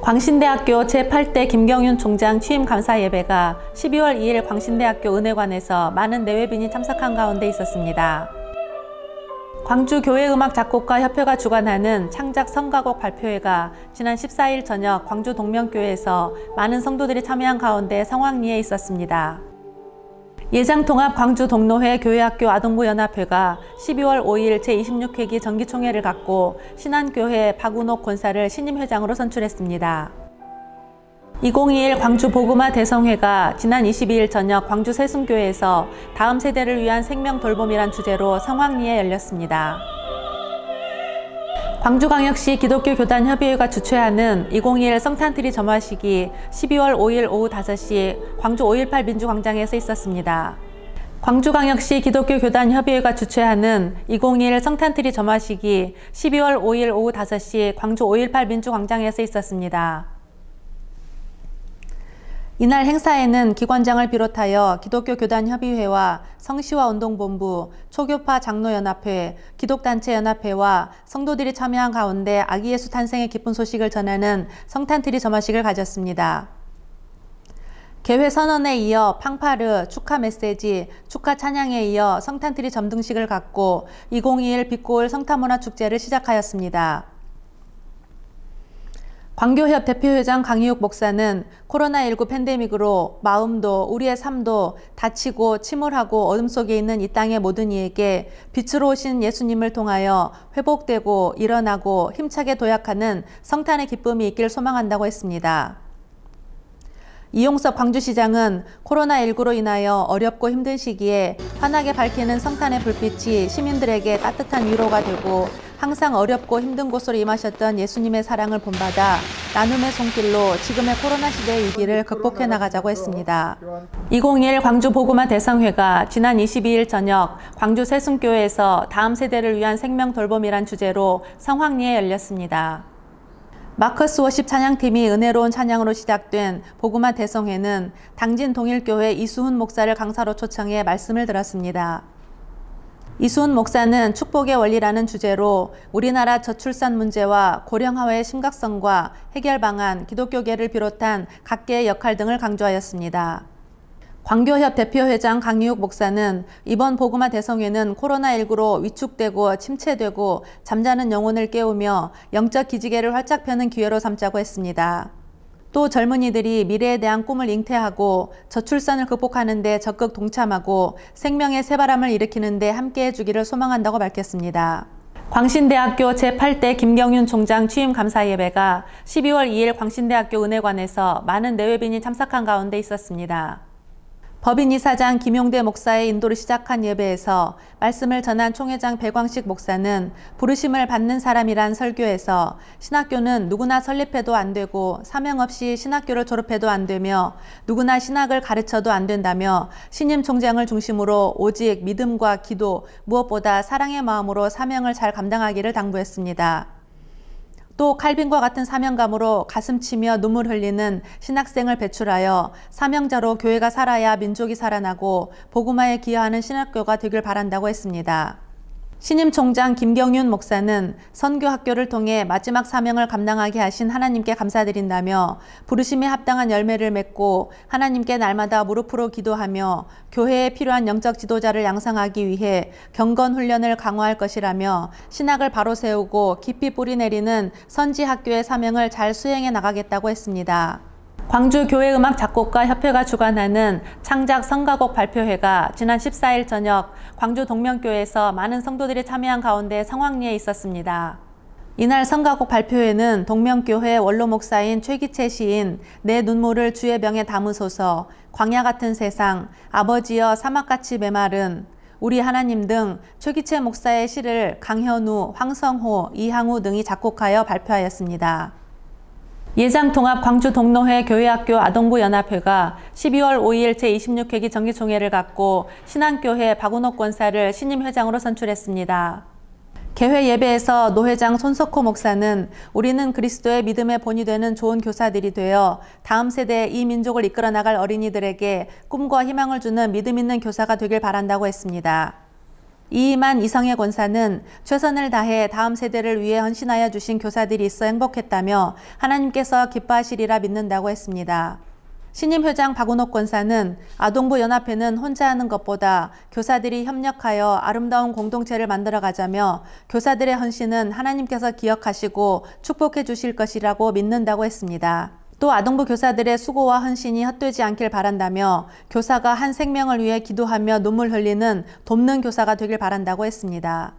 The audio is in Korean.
광신대학교 제8대 김경윤 총장 취임 감사 예배가 12월 2일 광신대학교 은혜관에서 많은 내외빈이 참석한 가운데 있었습니다. 광주교회음악작곡가협회가 주관하는 창작 성가곡 발표회가 지난 14일 저녁 광주 동명교회에서 많은 성도들이 참여한 가운데 성황리에 있었습니다. 예장통합 광주동로회 교회학교 아동부 연합회가 12월 5일 제26회기 정기총회를 갖고 신안교회 박운옥 권사를 신임회장으로 선출했습니다. 2021 광주 복음화 대성회가 지난 22일 저녁 광주 세순교회에서 다음 세대를 위한 생명 돌봄이란 주제로 성황리에 열렸습니다. 광주광역시 기독교 교단 협의회가 주최하는 2021 성탄트리 점화식이 12월 5일 오후 5시 광주 5.18 민주광장에서 있었습니다. 광주광역시 기독교 교단 협의회가 주최하는 2021 성탄트리 점화식이 12월 5일 오후 5시 광주 5.18 민주광장에서 있었습니다. 이날 행사에는 기관장을 비롯하여 기독교 교단협의회와 성시화운동본부, 초교파 장로연합회, 기독단체연합회와 성도들이 참여한 가운데 아기 예수 탄생의 기쁜 소식을 전하는 성탄트리 점화식을 가졌습니다. 개회 선언에 이어 팡파르, 축하 메시지, 축하 찬양에 이어 성탄트리 점등식을 갖고 2021 빛고을 성탄문화축제를 시작하였습니다. 광교협 대표회장 강희욱 목사는 코로나19 팬데믹으로 마음도 우리의 삶도 다치고 침울하고 어둠 속에 있는 이 땅의 모든 이에게 빛으로 오신 예수님을 통하여 회복되고 일어나고 힘차게 도약하는 성탄의 기쁨이 있기를 소망한다고 했습니다. 이용섭 광주시장은 코로나19로 인하여 어렵고 힘든 시기에 환하게 밝히는 성탄의 불빛이 시민들에게 따뜻한 위로가 되고 항상 어렵고 힘든 곳으로 임하셨던 예수님의 사랑을 본받아 나눔의 손길로 지금의 코로나 시대의 위기를 극복해 나가자고 했습니다. 2021 광주 복음화 대성회가 지난 22일 저녁 광주 세순교회에서 다음 세대를 위한 생명 돌봄이란 주제로 성황리에 열렸습니다. 마커스 워십 찬양팀이 은혜로운 찬양으로 시작된 복음화 대성회는 당진 동일교회 이수훈 목사를 강사로 초청해 말씀을 들었습니다. 이수훈 목사는 축복의 원리라는 주제로 우리나라 저출산 문제와 고령화의 심각성과 해결 방안, 기독교계를 비롯한 각계의 역할 등을 강조하였습니다. 광교협 대표회장 강희욱 목사는 이번 복음화 대성회는 코로나19로 위축되고 침체되고 잠자는 영혼을 깨우며 영적 기지개를 활짝 펴는 기회로 삼자고 했습니다. 또 젊은이들이 미래에 대한 꿈을 잉태하고 저출산을 극복하는 데 적극 동참하고 생명의 새바람을 일으키는 데 함께해 주기를 소망한다고 밝혔습니다. 광신대학교 제8대 김경윤 총장 취임 감사 예배가 12월 2일 광신대학교 은혜관에서 많은 내외빈이 참석한 가운데 있었습니다. 법인이사장 김용대 목사의 인도를 시작한 예배에서 말씀을 전한 총회장 배광식 목사는 부르심을 받는 사람이란 설교에서 신학교는 누구나 설립해도 안 되고 사명 없이 신학교를 졸업해도 안 되며 누구나 신학을 가르쳐도 안 된다며 신임 총장을 중심으로 오직 믿음과 기도, 무엇보다 사랑의 마음으로 사명을 잘 감당하기를 당부했습니다. 또 칼빈과 같은 사명감으로 가슴치며 눈물 흘리는 신학생을 배출하여 사명자로 교회가 살아야 민족이 살아나고 복음화에 기여하는 신학교가 되길 바란다고 했습니다. 신임 총장 김경윤 목사는 선교학교를 통해 마지막 사명을 감당하게 하신 하나님께 감사드린다며 부르심에 합당한 열매를 맺고 하나님께 날마다 무릎으로 기도하며 교회에 필요한 영적 지도자를 양성하기 위해 경건 훈련을 강화할 것이라며 신학을 바로 세우고 깊이 뿌리내리는 선지학교의 사명을 잘 수행해 나가겠다고 했습니다. 광주교회음악작곡가협회가 주관하는 창작 성가곡 발표회가 지난 14일 저녁 광주 동명교회에서 많은 성도들이 참여한 가운데 성황리에 있었습니다. 이날 성가곡 발표회는 동명교회 원로 목사인 최기채 시인 내 눈물을 주의 병에 담으소서, 광야 같은 세상, 아버지여 사막같이 메마른, 우리 하나님 등 최기채 목사의 시를 강현우, 황성호, 이항우 등이 작곡하여 발표하였습니다. 예장통합 광주동로회 교회학교 아동부 연합회가 12월 5일 제26회기 정기총회를 갖고 신안교회 박운옥 권사를 신임회장으로 선출했습니다. 개회 예배에서 노회장 손석호 목사는 우리는 그리스도의 믿음의 본이 되는 좋은 교사들이 되어 다음 세대에 이 민족을 이끌어 나갈 어린이들에게 꿈과 희망을 주는 믿음 있는 교사가 되길 바란다고 했습니다. 이만 이성애 권사는 최선을 다해 다음 세대를 위해 헌신하여 주신 교사들이 있어 행복했다며 하나님께서 기뻐하시리라 믿는다고 했습니다. 신임회장 박은옥 권사는 아동부 연합회는 혼자 하는 것보다 교사들이 협력하여 아름다운 공동체를 만들어 가자며 교사들의 헌신은 하나님께서 기억하시고 축복해 주실 것이라고 믿는다고 했습니다. 또 아동부 교사들의 수고와 헌신이 헛되지 않길 바란다며 교사가 한 생명을 위해 기도하며 눈물 흘리는 돕는 교사가 되길 바란다고 했습니다.